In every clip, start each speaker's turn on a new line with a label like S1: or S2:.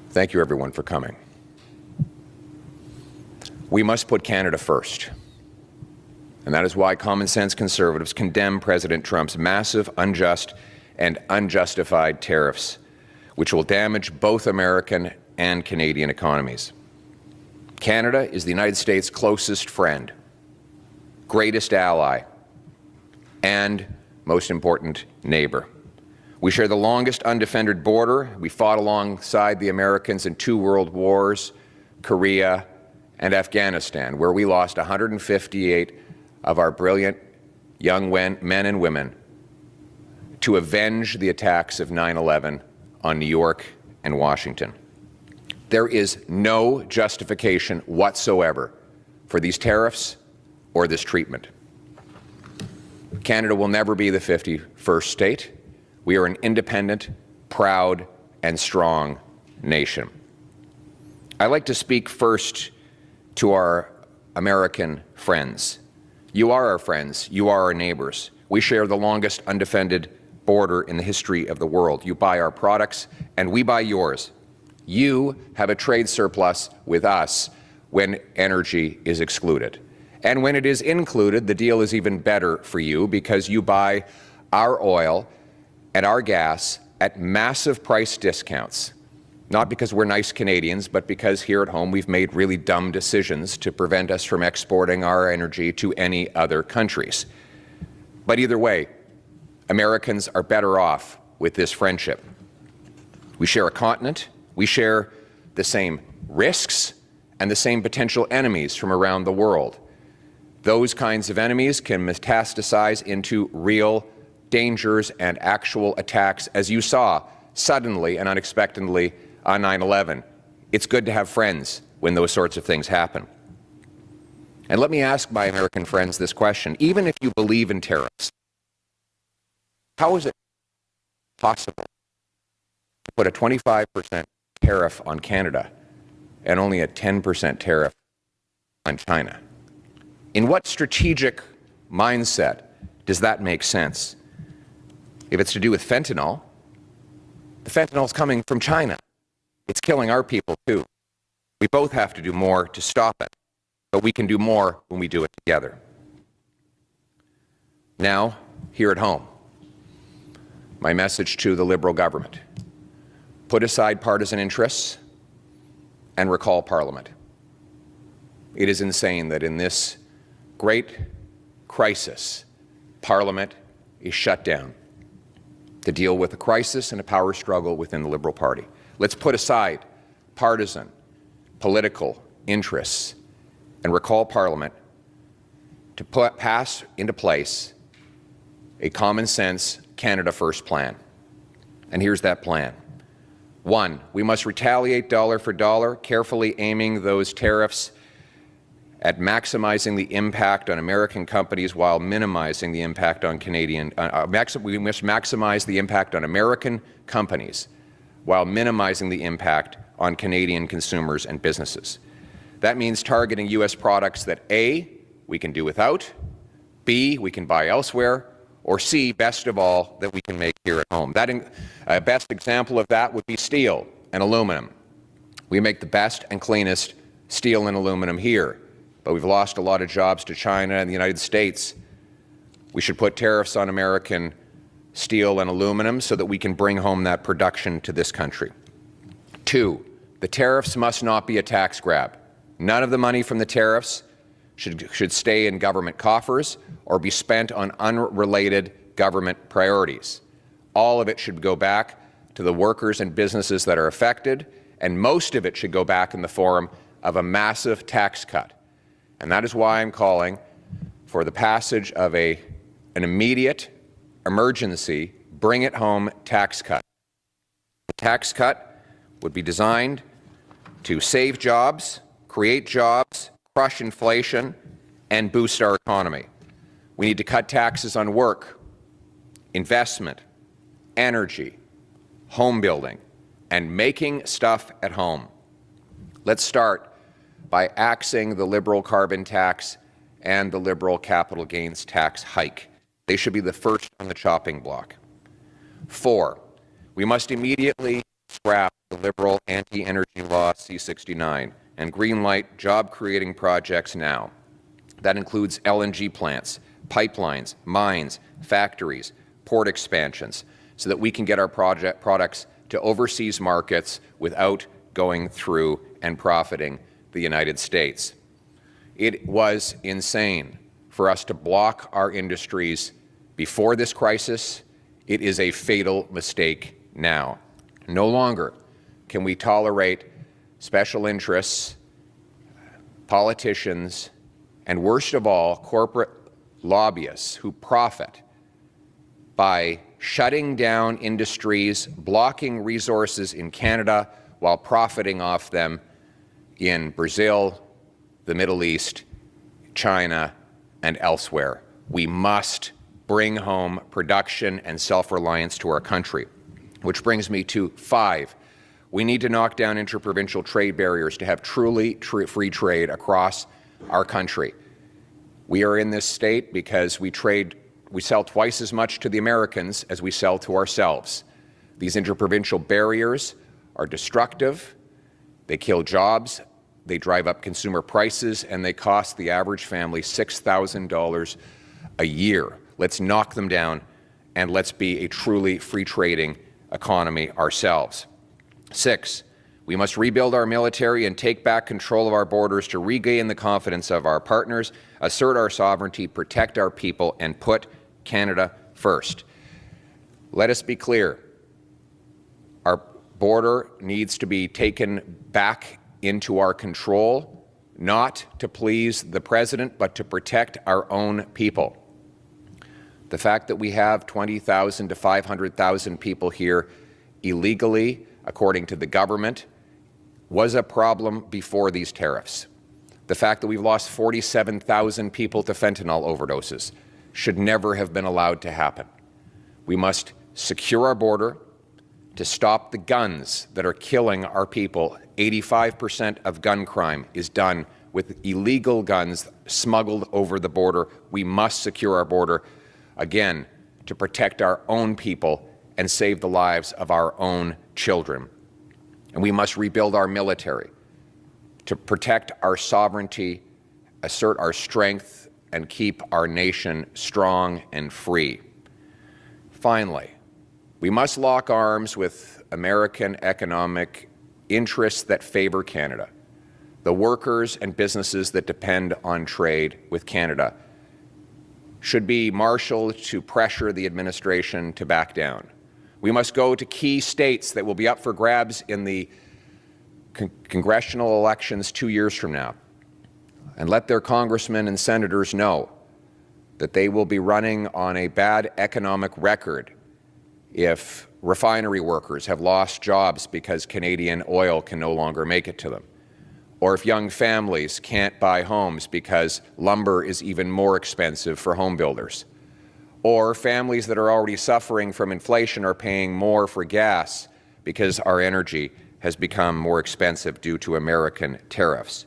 S1: Thank you, everyone, for coming. We must put Canada first. And that is why common-sense Conservatives condemn President Trump's massive, unjust, and unjustified tariffs, which will damage both American and Canadian economies. Canada is the United States' closest friend, greatest ally, and most important neighbor. We share the longest undefended border. We fought alongside the Americans in 2 world wars, Korea, and Afghanistan, where we lost 158 of our brilliant young men and women to avenge the attacks of 9/11 on New York and Washington. There is no justification whatsoever for these tariffs or this treatment. Canada will never be the 51st state. We are an independent, proud, and strong nation. I'd like to speak first to our American friends. You are our friends. You are our neighbors. We share the longest undefended border in the history of the world. You buy our products, and we buy yours. You have a trade surplus with us when energy is excluded. And when it is included, the deal is even better for you because you buy our oil and our gas at massive price discounts. Not because we're nice Canadians, but because here at home we've made really dumb decisions to prevent us from exporting our energy to any other countries. But either way, Americans are better off with this friendship. We share a continent, we share the same risks and the same potential enemies from around the world. Those kinds of enemies can metastasize into real dangers and actual attacks, as you saw suddenly and unexpectedly on 9/11. It's good to have friends when those sorts of things happen. And let me ask my American friends this question. Even if you believe in tariffs, how is it possible to put a 25% tariff on Canada and only a 10% tariff on China? In what strategic mindset does that make sense? If it's to do with fentanyl, the fentanyl is coming from China. It's killing our people too. We both have to do more to stop it, but we can do more when we do it together. Now, here at home, my message to the Liberal government: put aside partisan interests and recall Parliament. It is insane that in this great crisis, Parliament is shut down to deal with a crisis and a power struggle within the Liberal Party. Let's put aside partisan, political interests and recall Parliament to pass into place a common-sense Canada First plan. And here's that plan. 1, we must retaliate dollar for dollar, carefully aiming those tariffs at maximizing the impact on American companies while minimizing the impact on Canadian. We must maximize the impact on American companies while minimizing the impact on Canadian consumers and businesses. That means targeting U.S. products that A, we can do without, B, we can buy elsewhere, or C, best of all, that we can make here at home. That best example of that would be steel and aluminum. We make the best and cleanest steel and aluminum here, but we've lost a lot of jobs to China and the United States. We should put tariffs on American steel and aluminum so that we can bring home that production to this country. 2, the tariffs must not be a tax grab. None of the money from the tariffs should stay in government coffers or be spent on unrelated government priorities. All of it should go back to the workers and businesses that are affected, and most of it should go back in the form of a massive tax cut. And that is why I'm calling for the passage of an immediate emergency bring-it-home tax cut. The tax cut would be designed to save jobs, create jobs, crush inflation, and boost our economy. We need to cut taxes on work, investment, energy, home building, and making stuff at home. Let's start by axing the Liberal carbon tax and the Liberal capital gains tax hike. They should be the first on the chopping block. 4, we must immediately scrap the Liberal anti-energy law C-69 and greenlight job-creating projects now. That includes LNG plants, pipelines, mines, factories, port expansions, so that we can get our products to overseas markets without going through and profiting the United States. It was insane for us to block our industries before this crisis. It is a fatal mistake now. No longer can we tolerate special interests, politicians, and worst of all, corporate lobbyists who profit by shutting down industries, blocking resources in Canada while profiting off them in Brazil, the Middle East, China, and elsewhere. We must bring home production and self-reliance to our country. Which brings me to 5. We need to knock down interprovincial trade barriers to have truly free trade across our country. We are in this state because we sell twice as much to the Americans as we sell to ourselves. These interprovincial barriers are destructive. They kill jobs, they drive up consumer prices, and they cost the average family $6,000 a year. Let's knock them down, and let's be a truly free trading economy ourselves. 6, we must rebuild our military and take back control of our borders to regain the confidence of our partners, assert our sovereignty, protect our people, and put Canada first. Let us be clear. Our border needs to be taken back into our control, not to please the President, but to protect our own people. The fact that we have 20,000 to 500,000 people here illegally, according to the government, was a problem before these tariffs. The fact that we've lost 47,000 people to fentanyl overdoses should never have been allowed to happen. We must secure our border to stop the guns that are killing our people. 85% of gun crime is done with illegal guns smuggled over the border. We must secure our border, again, to protect our own people and save the lives of our own children. And we must rebuild our military to protect our sovereignty, assert our strength, and keep our nation strong and free. Finally, we must lock arms with American economic interests that favor Canada, the workers and businesses that depend on trade with Canada should be marshaled to pressure the administration to back down. We must go to key states that will be up for grabs in the congressional elections 2 years from now and let their congressmen and senators know that they will be running on a bad economic record if refinery workers have lost jobs because Canadian oil can no longer make it to them, or if young families can't buy homes because lumber is even more expensive for home builders, or families that are already suffering from inflation are paying more for gas because our energy has become more expensive due to American tariffs.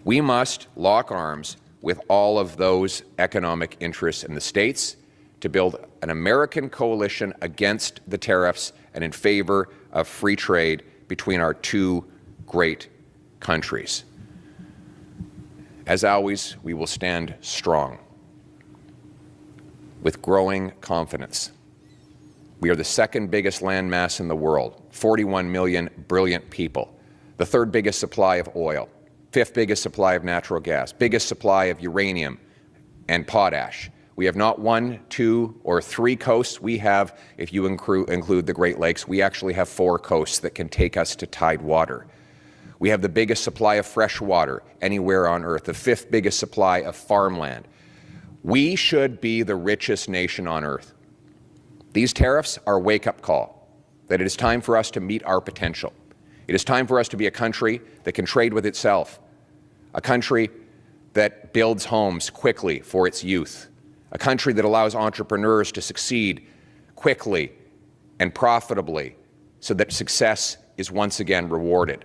S1: We must lock arms with all of those economic interests in the States to build an American coalition against the tariffs and in favor of free trade between our two great countries. As always, we will stand strong with growing confidence. We are the second biggest landmass in the world, 41 million brilliant people, the third biggest supply of oil, fifth biggest supply of natural gas, biggest supply of uranium and potash. We have not 1, 2, or 3 coasts. We have, if you include the Great Lakes, we actually have 4 coasts that can take us to tide water. We have the biggest supply of fresh water anywhere on Earth, the 5th biggest supply of farmland. We should be the richest nation on Earth. These tariffs are a wake-up call that it is time for us to meet our potential. It is time for us to be a country that can trade with itself, a country that builds homes quickly for its youth, a country that allows entrepreneurs to succeed quickly and profitably so that success is once again rewarded,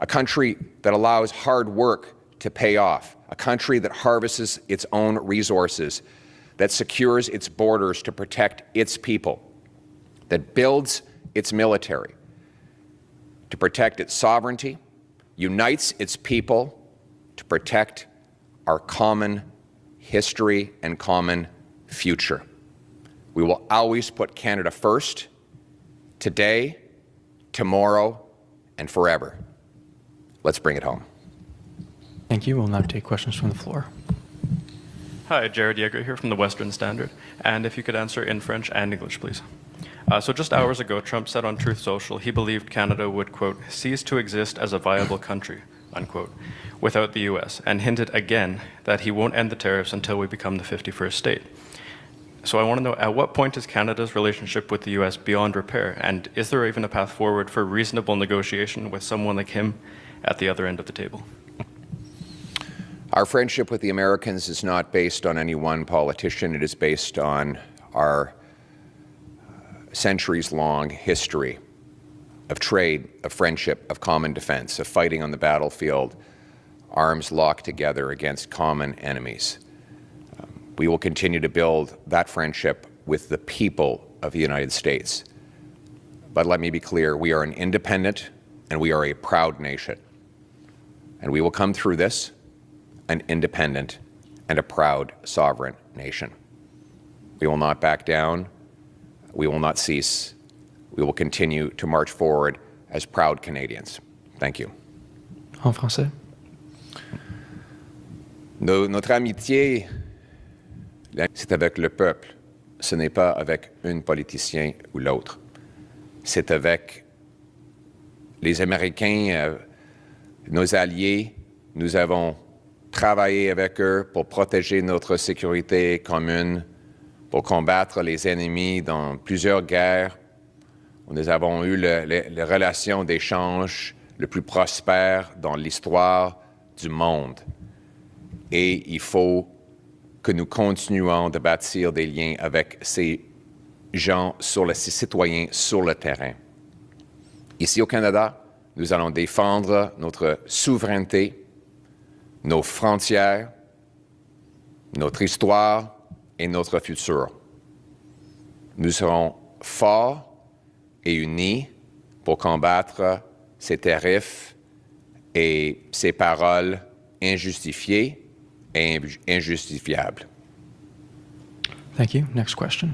S1: a country that allows hard work to pay off, a country that harvests its own resources, that secures its borders to protect its people, that builds its military, to protect its sovereignty, unites its people to protect our common history and common future. We will always put Canada first, today, tomorrow, and forever. Let's bring it home.
S2: Thank you. We'll now take questions from the floor.
S3: Hi, Jared Yeager here from the Western Standard. And if you could answer in French and English, please. So just hours ago, Trump said on Truth Social he believed Canada would, quote, cease to exist as a viable country, unquote, without the U.S., and hinted again that he won't end the tariffs until we become the 51st state. So I want to know, at what point is Canada's relationship with the U.S. beyond repair? And is there even a path forward for reasonable negotiation with someone like him at the other end of the table?
S1: Our friendship with the Americans is not based on any one politician. It is based on our centuries-long history of trade, of friendship, of common defense, of fighting on the battlefield, arms locked together against common enemies. We will continue to build that friendship with the people of the United States. But let me be clear, we are an independent and we are a proud nation. And we will come through this an independent and a proud sovereign nation. We will not back down. We will not cease. We will continue to march forward as proud Canadians. Thank you.
S2: En français.
S1: Notre amitié, c'est avec le peuple. Ce n'est pas avec un politicien ou l'autre. C'est avec les Américains, nos alliés. Nous avons travaillé avec eux pour protéger notre sécurité commune, pour combattre les ennemis dans plusieurs guerres. Nous avons eu les relations d'échange le plus prospères dans l'histoire du monde. Et il faut que nous continuions de bâtir des liens avec ces gens, ces citoyens sur le terrain. Ici au Canada, nous allons défendre notre souveraineté, nos frontières, notre histoire et notre futur. Nous serons forts et unis pour combattre ces tarifs et ces paroles injustifiées et injustifiables.
S2: Thank you. Next question.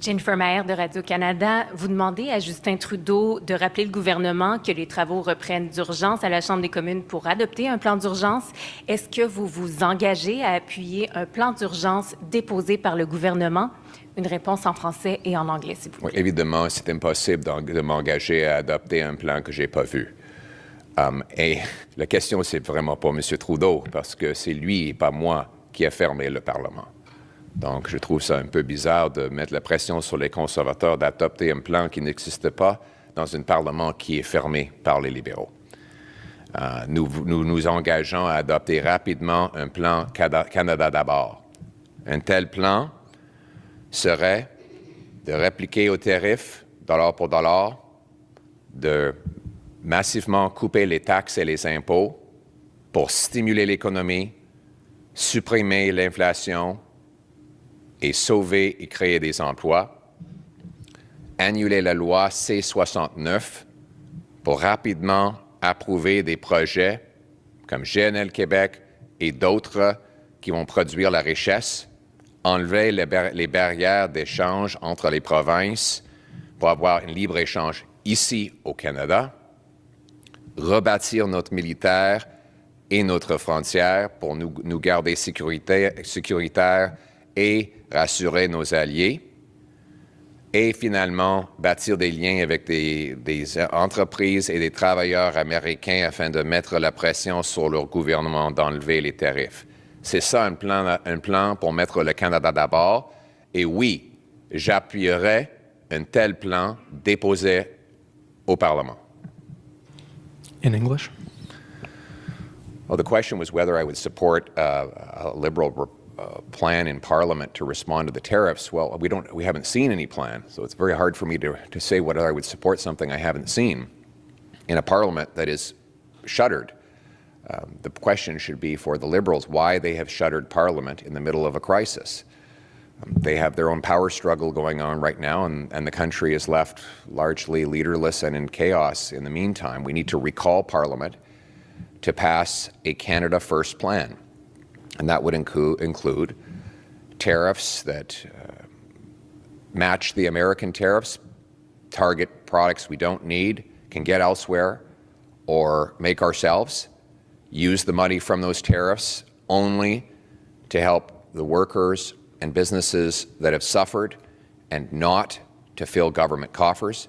S4: Jennifer Maher de Radio-Canada, vous demandez à Justin Trudeau de rappeler le gouvernement que les travaux reprennent d'urgence à la Chambre des communes pour adopter un plan d'urgence. Est-ce que vous vous engagez à appuyer un plan d'urgence déposé par le gouvernement? Une réponse en français et en anglais, s'il vous plaît.
S1: Oui, évidemment, c'est impossible de m'engager à adopter un plan que je n'ai pas vu. Et la question, c'est vraiment pas M. Trudeau, parce que c'est lui et pas moi qui a fermé le Parlement. Donc, je trouve ça un peu bizarre de mettre la pression sur les conservateurs d'adopter un plan qui n'existe pas dans un Parlement qui est fermé par les libéraux. Nous nous engageons à adopter rapidement un plan Canada d'abord. Un tel plan serait de répliquer aux tarifs, dollar pour dollar, de massivement couper les taxes et les impôts pour stimuler l'économie, supprimer l'inflation et sauver et créer des emplois, annuler la loi C-69 pour rapidement approuver des projets comme GNL Québec et d'autres qui vont produire la richesse, enlever les barrières d'échange entre les provinces pour avoir un libre-échange ici au Canada, rebâtir notre militaire et notre frontière pour nous garder sécuritaires et rassurer nos alliés, et finalement bâtir des liens avec des entreprises et des travailleurs américains afin de mettre la pression sur leur gouvernement d'enlever les tarifs. C'est ça un plan pour mettre le Canada d'abord. Et oui, j'appuierai un tel plan déposé au Parlement.
S2: In English?
S1: Well, the question was whether I would support a Liberal plan in Parliament to respond to the tariffs. Well, we haven't seen any plan, so it's very hard for me to say whether I would support something I haven't seen in a Parliament that is shuttered. The question should be for the Liberals why they have shuttered Parliament in the middle of a crisis. They have their own power struggle going on right now, and the country is left largely leaderless and in chaos in the meantime. We need to recall Parliament to pass a Canada First plan, and that would include tariffs that match the American tariffs, target products we don't need, can get elsewhere, or make ourselves, use the money from those tariffs only to help the workers and businesses that have suffered and not to fill government coffers.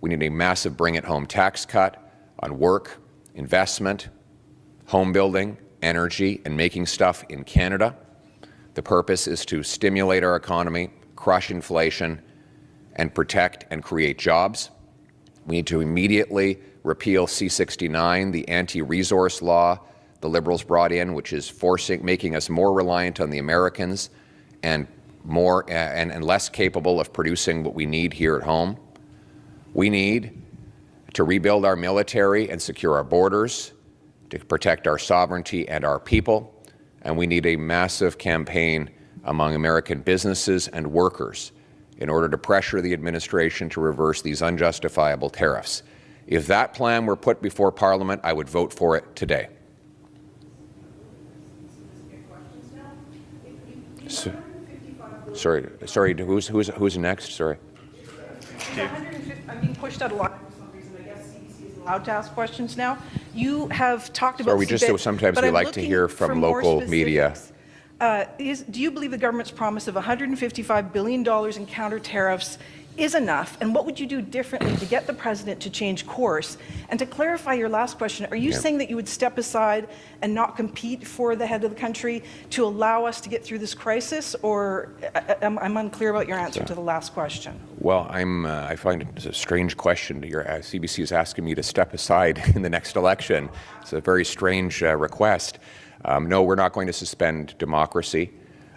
S1: We need a massive bring-it-home tax cut on work, investment, home building, energy, and making stuff in Canada. The purpose is to stimulate our economy, crush inflation, and protect and create jobs. We need to immediately repeal C-69, the anti-resource law the Liberals brought in, which is making us more reliant on the Americans and more and less capable of producing what we need here at home. We need to rebuild our military and secure our borders, to protect our sovereignty and our people, and we need a massive campaign among American businesses and workers in order to pressure the administration to reverse these unjustifiable tariffs. If that plan were put before Parliament, I would vote for it today. Sorry, who's next? Sorry.
S5: I'm being pushed out a lot for some reason. I guess CBC is allowed to ask questions now. You have talked about
S1: sometimes we like to hear from local media.
S5: Do you believe the government's promise of $155 billion in counter tariffs is enough? And what would you do differently to get the president to change course? And to clarify your last question, are you saying that you would step aside and not compete for the head of the country to allow us to get through this crisis? Or I'm unclear about your answer to the last question.
S1: Well, I find it a strange question. CBC is asking me to step aside in the next election. It's a very strange request. No, we're not going to suspend democracy.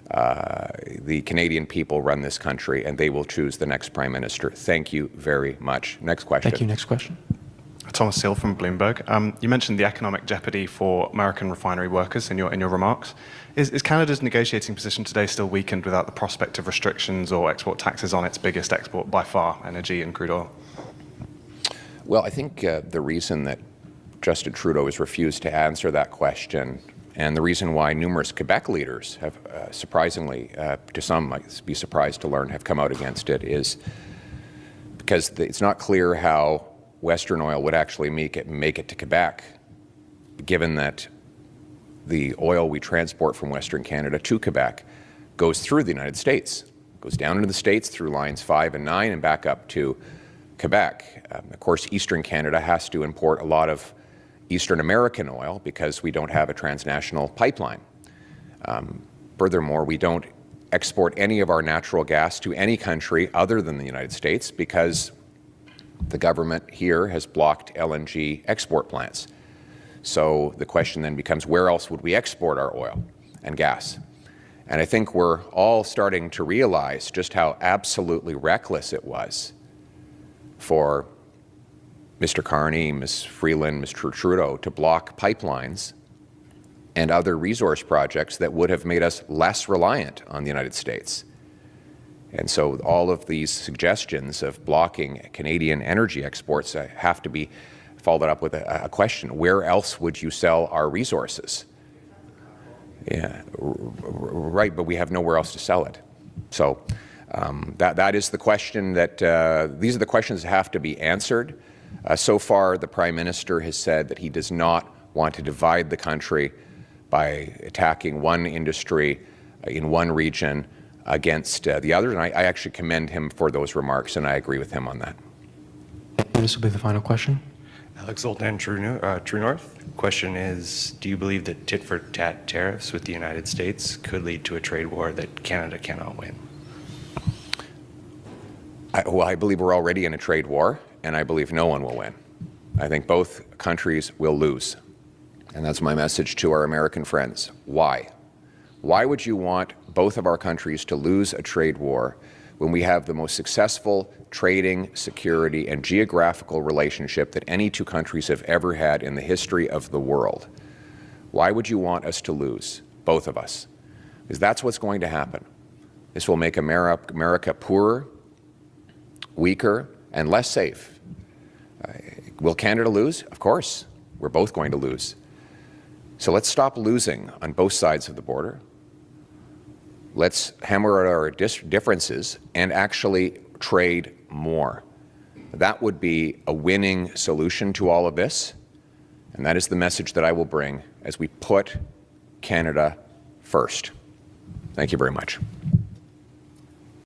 S1: The Canadian people run this country, and they will choose the next Prime Minister. Thank you very much. Next question.
S2: Thank you. Next question.
S6: Thomas Seal from Bloomberg. You mentioned the economic jeopardy for American refinery workers in your remarks. Is Canada's negotiating position today still weakened without the prospect of restrictions or export taxes on its biggest export by far, energy and crude oil?
S1: Well, I think the reason that Justin Trudeau has refused to answer that question, and the reason why numerous Quebec leaders have, surprisingly, to some might be surprised to learn, have come out against it, is because it's not clear how Western oil would actually make it to Quebec, given that the oil we transport from Western Canada to Quebec goes through the United States, goes down into the States through lines 5 and 9 and back up to Quebec. Of course, Eastern Canada has to import a lot of Eastern American oil because we don't have a transnational pipeline. Furthermore, we don't export any of our natural gas to any country other than the United States because the government here has blocked LNG export plants. So the question then becomes, where else would we export our oil and gas? And I think we're all starting to realize just how absolutely reckless it was for Mr. Carney, Ms. Freeland, Mr. Trudeau to block pipelines and other resource projects that would have made us less reliant on the United States. And so all of these suggestions of blocking Canadian energy exports have to be followed up with a question. Where else would you sell our resources? Yeah, right, but we have nowhere else to sell it. So that is the question that, these are the questions that have to be answered. So far, the Prime Minister has said that he does not want to divide the country by attacking one industry in one region against the other, and I actually commend him for those remarks, and I agree with him on that.
S2: This will be the final question.
S7: Alex Zoltan, True North. Question is, do you believe that tit-for-tat tariffs with the United States could lead to a trade war that Canada cannot win?
S1: I believe we're already in a trade war, and I believe no one will win. I think both countries will lose. And that's my message to our American friends. Why? Why would you want both of our countries to lose a trade war when we have the most successful trading, security, and geographical relationship that any two countries have ever had in the history of the world? Why would you want us to lose, both of us? Because that's what's going to happen. This will make America poorer, weaker, and less safe. Will Canada lose? Of course. We're both going to lose. So let's stop losing on both sides of the border. Let's hammer out our differences and actually trade more. That would be a winning solution to all of this, and that is the message that I will bring as we put Canada first. Thank you very much.